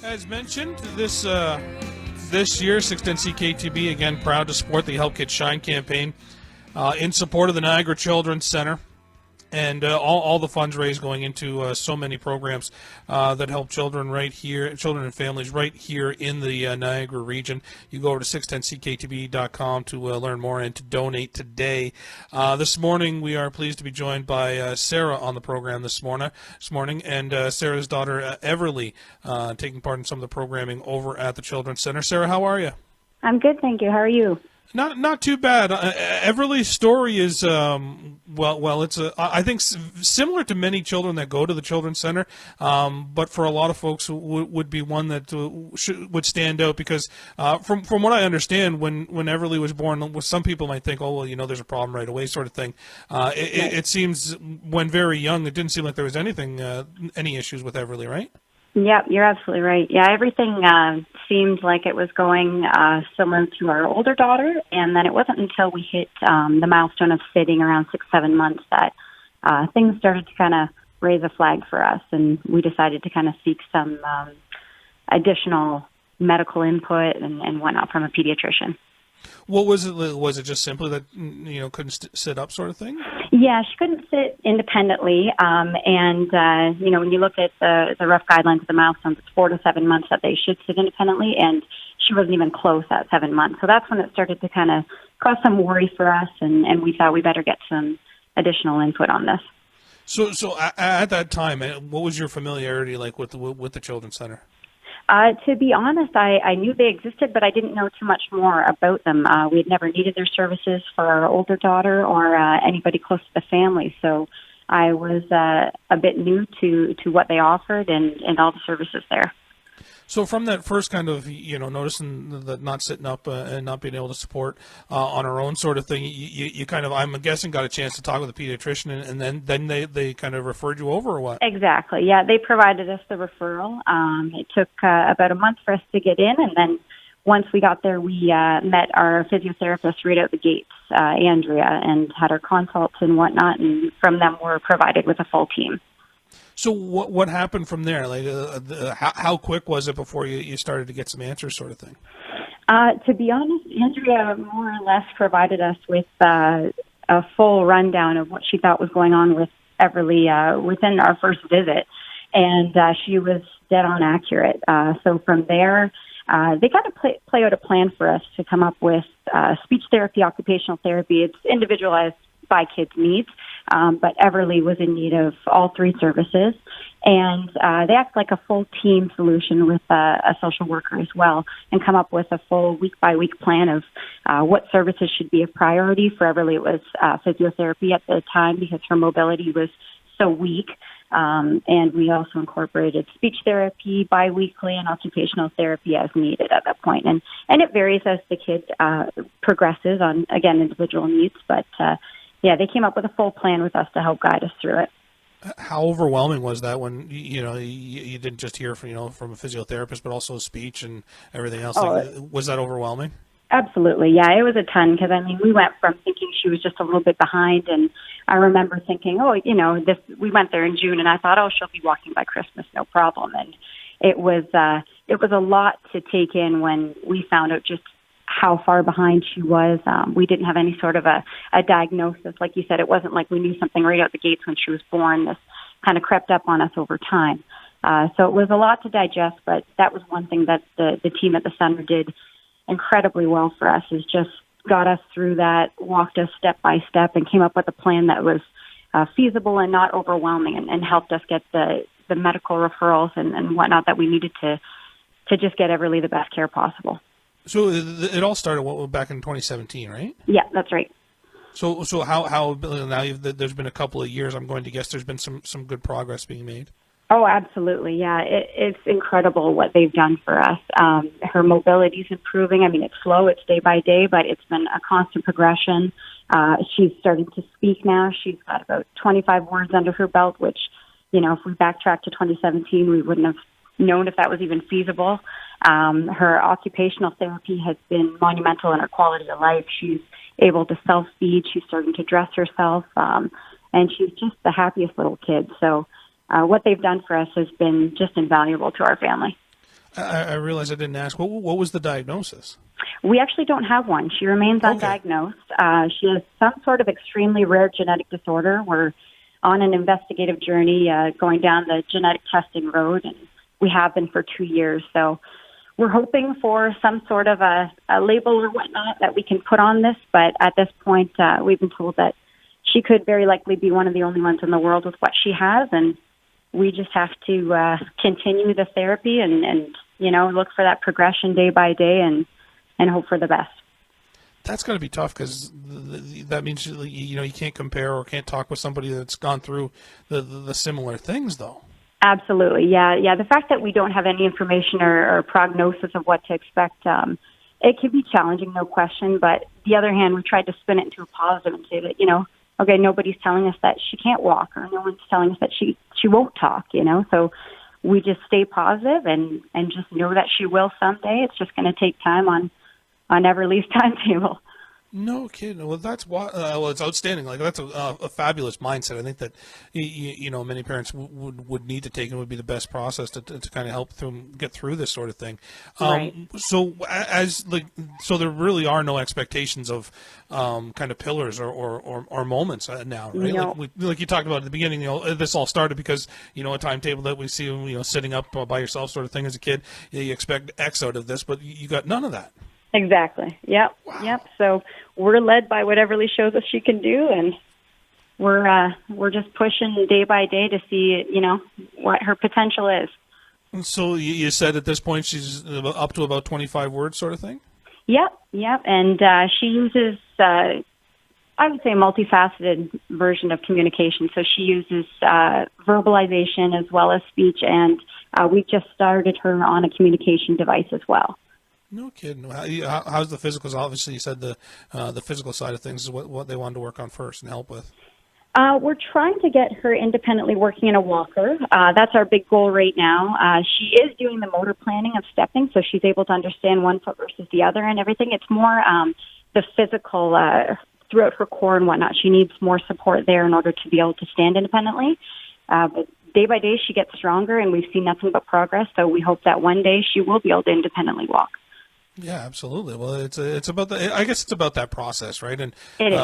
As mentioned, this year, 610 CKTB again proud to support the Help Kids Shine campaign in support of the Niagara Children's Center. And all the funds raised going into so many programs that help children right here, children and families right here in the Niagara region. You go over to 610ckTB.com to learn more and to donate today. This morning, we are pleased to be joined by Sarah on the program this morning, and Sarah's daughter, Everly, taking part in some of the programming over at the Children's Center. Sarah, how are you? I'm good, thank you. How are you? Not too bad. Everly's story is it's I think similar to many children that go to the Children's Center, but for a lot of folks would be one that would stand out because from what I understand, when Everly was born, some people might think, oh well, there's a problem right away, sort of thing. It seems when very young, it didn't seem like there was any issues with Everly, right? Yep, you're absolutely right. Yeah, everything seemed like it was going similar to our older daughter, and then it wasn't until we hit the milestone of sitting around 6-7 months that things started to kind of raise a flag for us, and we decided to kind of seek some additional medical input and whatnot from a pediatrician. What was it? Was it just simply that couldn't sit up, sort of thing? Yeah, she couldn't sit independently, and when you look at the rough guidelines of the milestones, it's 4 to 7 months that they should sit independently, and she wasn't even close at 7 months. So that's when it started to kind of cause some worry for us, and we thought we better get some additional input on this. So at that time, what was your familiarity like with the Children's Center? To be honest, I knew they existed, but I didn't know too much more about them. We had never needed their services for our older daughter or anybody close to the family, so I was a bit new to what they offered and all the services there. So from that first kind of, noticing that not sitting up and not being able to support on her own sort of thing, you kind of, I'm guessing, got a chance to talk with a pediatrician, and then they kind of referred you over, or what? Exactly. Yeah, they provided us the referral. It took about a month for us to get in, and then once we got there, we met our physiotherapist right out the gates, Andrea, and had our consults and whatnot, and from them we're provided with a full team. So what happened from there? Like, how quick was it before you started to get some answers, sort of thing? To be honest, Andrea more or less provided us with a full rundown of what she thought was going on with Everly within our first visit, and she was dead on accurate. So from there, they kind of play out a plan for us to come up with speech therapy, occupational therapy. It's individualized by kids' needs. But Everly was in need of all three services, and they act like a full team solution with a social worker as well, and come up with a full week-by-week plan of what services should be a priority. For Everly, it was physiotherapy at the time because her mobility was so weak, and we also incorporated speech therapy biweekly and occupational therapy as needed at that point. And it varies as the kid progresses on, again, individual needs, but yeah, they came up with a full plan with us to help guide us through it. How overwhelming was that when you didn't just hear from a physiotherapist, but also speech and everything else? Was that overwhelming? Absolutely, yeah, it was a ton because we went from thinking she was just a little bit behind, and I remember thinking, we went there in June, and I thought, she'll be walking by Christmas, no problem, and it was a lot to take in when we found out just how far behind she was. We didn't have any sort of a diagnosis. Like you said, it wasn't like we knew something right out the gates when she was born. This kind of crept up on us over time. So it was a lot to digest, but that was one thing that the team at the center did incredibly well for us, is just got us through that, walked us step by step, and came up with a plan that was feasible and not overwhelming, and helped us get the medical referrals and whatnot that we needed to just get Everly the best care possible. So it all started back in 2017, right? Yeah, that's right. So how now there's been a couple of years, I'm going to guess there's been some good progress being made. Oh, absolutely. Yeah, it's incredible what they've done for us. Her mobility is improving. it's slow, it's day by day, but it's been a constant progression. She's starting to speak now. She's got about 25 words under her belt, which, if we backtrack to 2017, we wouldn't have known if that was even feasible. Her occupational therapy has been monumental in her quality of life. She's able to self-feed. She's starting to dress herself, and she's just the happiest little kid. So what they've done for us has been just invaluable to our family. I realize I didn't ask. What was the diagnosis? We actually don't have one. She remains Okay. undiagnosed. She has some sort of extremely rare genetic disorder. We're on an investigative journey going down the genetic testing road, and we have been for 2 years. So we're hoping for some sort of a label or whatnot that we can put on this, but at this point, we've been told that she could very likely be one of the only ones in the world with what she has, and we just have to continue the therapy and look for that progression day by day and hope for the best. That's got to be tough because that means you can't compare or can't talk with somebody that's gone through the similar things, though. Absolutely, yeah. The fact that we don't have any information or prognosis of what to expect, it can be challenging, no question. But the other hand, we tried to spin it into a positive and say that okay, nobody's telling us that she can't walk, or no one's telling us that she won't talk. So we just stay positive and just know that she will someday. It's just going to take time on Everly's timetable. No kidding. Well, that's why. Well, it's outstanding. Like that's a fabulous mindset. I think that many parents would need to take and would be the best process to kind of help them get through this sort of thing. Right. So so there really are no expectations of kind of pillars or moments now, right? No. Like you talked about at the beginning. This all started because a timetable that we see sitting up by yourself sort of thing as a kid. You expect X out of this, but you got none of that. Exactly. Yep. Wow. Yep. So we're led by what Everly shows us she can do, and we're just pushing day by day to see what her potential is. And so you said at this point she's up to about 25 words, sort of thing. Yep. And she uses I would say a multifaceted version of communication. So she uses verbalization as well as speech, and we just started her on a communication device as well. No kidding. How's the physicals? Obviously, you said the physical side of things is what they wanted to work on first and help with. We're trying to get her independently working in a walker. That's our big goal right now. She is doing the motor planning of stepping, so she's able to understand one foot versus the other and everything. It's more the physical throughout her core and whatnot. She needs more support there in order to be able to stand independently. But day by day, she gets stronger, and we've seen nothing but progress. So we hope that one day she will be able to independently walk. Yeah, absolutely. Well, it's about I guess it's about that process, right? And it is,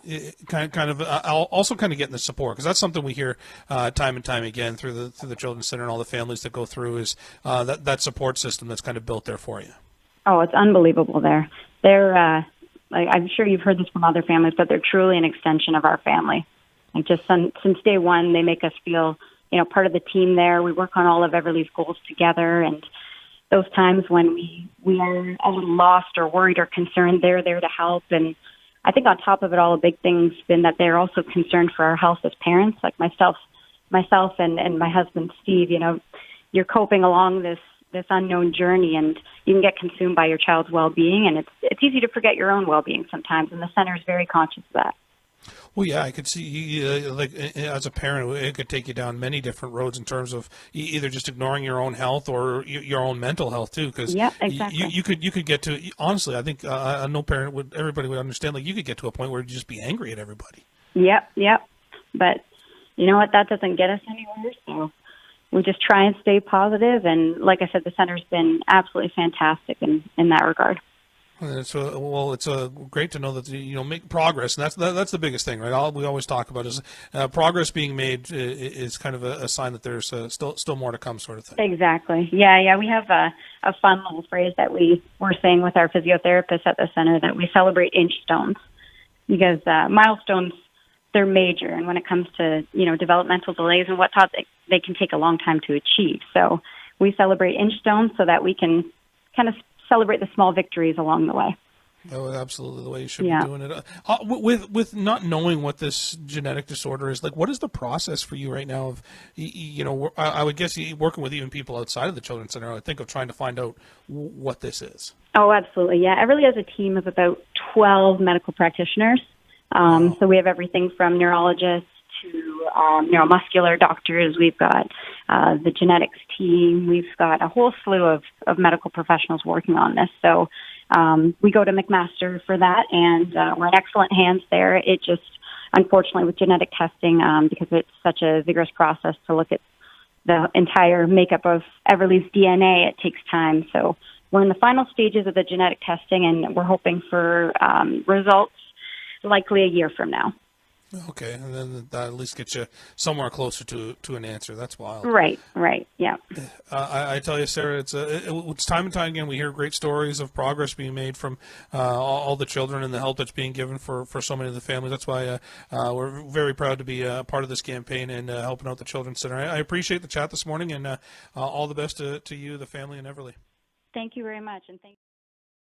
yeah. Kind of also kind of getting the support, because that's something we hear time and time again through the Children's Center and all the families that go through is that support system that's kind of built there for you. Oh, it's unbelievable there. They're I'm sure you've heard this from other families, but they're truly an extension of our family. Like just since day one, they make us feel part of the team there. We work on all of Everly's goals together, and those times when we are a little lost or worried or concerned, they're there to help. And I think on top of it all, a big thing's been that they're also concerned for our health as parents, like myself and my husband, Steve. You're coping along this unknown journey, and you can get consumed by your child's well-being, and it's easy to forget your own well-being sometimes, and the center is very conscious of that. Well, yeah, I could see, as a parent, it could take you down many different roads in terms of either just ignoring your own health or your own mental health too. Because exactly. you could get to, honestly, I think no parent everybody would understand. Like you could get to a point where you'd just be angry at everybody. Yep. But you know what? That doesn't get us anywhere. So we just try and stay positive. And like I said, the center's been absolutely fantastic in that regard. It's great to know that make progress, and that's the biggest thing, right? All we always talk about is progress being made is kind of a sign that there's still more to come, sort of thing. Exactly. Yeah. We have a fun little phrase that we were saying with our physiotherapists at the center, that we celebrate inch stones, because milestones, they're major, and when it comes to developmental delays and whatnot, they can take a long time to achieve. So we celebrate inch stones so that we can kind of celebrate the small victories along the way. Oh, absolutely, the way you should be doing it. With not knowing what this genetic disorder is, like, what is the process for you right now? Of I would guess working with even people outside of the Children's Center, I would think of trying to find out what this is. Oh, absolutely, yeah. Everly has a team of about 12 medical practitioners. So we have everything from neurologists to neuromuscular doctors. We've got the genetics team. We've got a whole slew of medical professionals working on this. So we go to McMaster for that, and we're in excellent hands there. It just, unfortunately, with genetic testing, because it's such a vigorous process to look at the entire makeup of Everly's DNA, it takes time. So we're in the final stages of the genetic testing, and we're hoping for results likely a year from now. Okay, and then that at least gets you somewhere closer to an answer. That's wild. Right, yeah. I tell you, Sarah, it's time and time again we hear great stories of progress being made from all the children and the help that's being given for so many of the families. That's why we're very proud to be part of this campaign and helping out the Children's Center. I appreciate the chat this morning, and all the best to you, the family, and Everly. Thank you very much, and thank